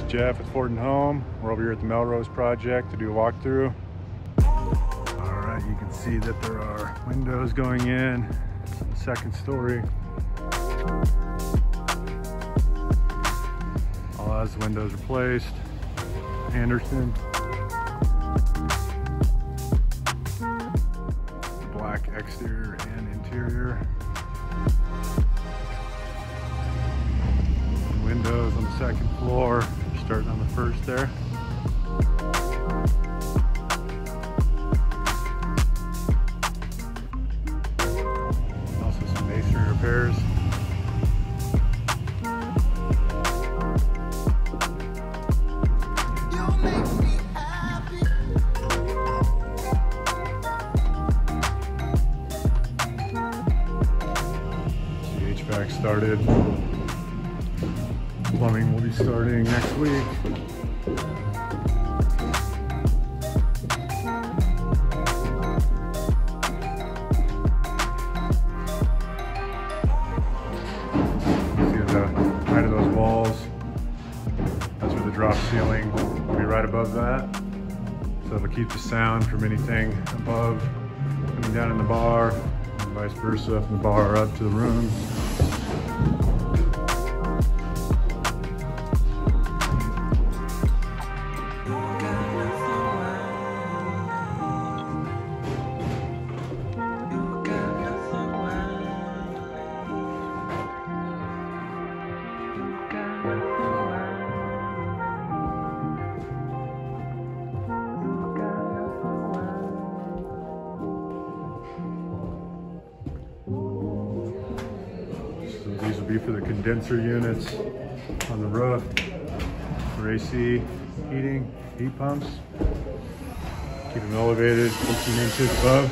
Jeff with Ford & Home. We're over here at the Melrose project to do a walkthrough. All right, you can see that there are windows going in. It's the second story. All has the windows replaced. Anderson. Black exterior and interior. Windows on the second floor. Starting on the first there. Also some masonry repairs. The HVAC started. Plumbing will be starting next week. See the height of those walls. That's where the drop ceiling will be right above that. So it'll keep the sound from anything above coming down in the bar, and vice versa from the bar up to the rooms. These will be for the condenser units on the roof for AC heating, heat pumps. Keep them elevated 18 inches above.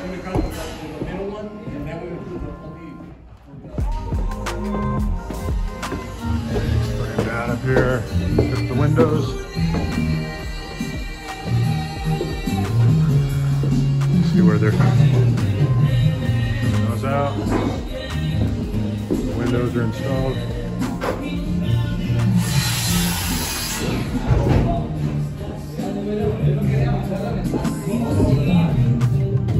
Frame that up here, just the windows. See where they're coming those out. Windows are installed.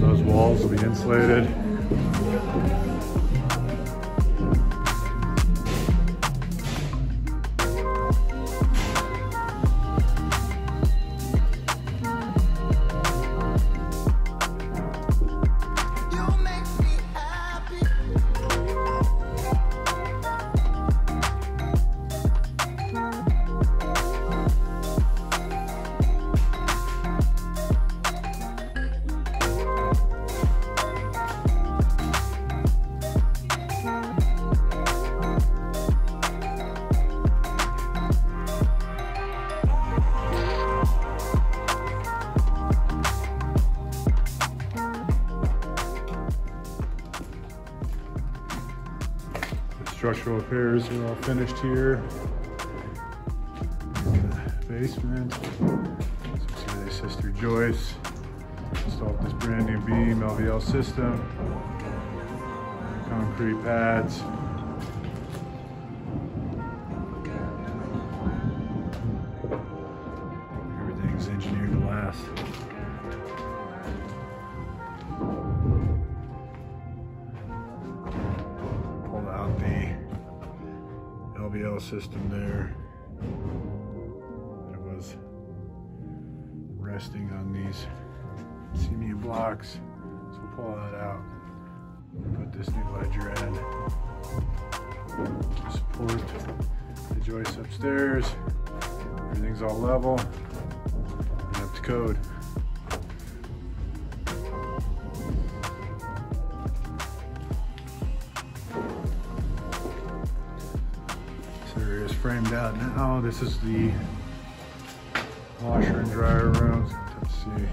Those walls will be insulated. Structural repairs are all finished here. Basement. So see the sister joists. Installed this brand new beam LVL system. Concrete pads. Everything's engineered to last. Pull out the LVL system there. It was resting on these CMU blocks, so we'll pull that out. Put this new ledger in to support the joists upstairs. Everything's all level and up to code. This area is framed out now. This is the washer and dryer room. Let's see.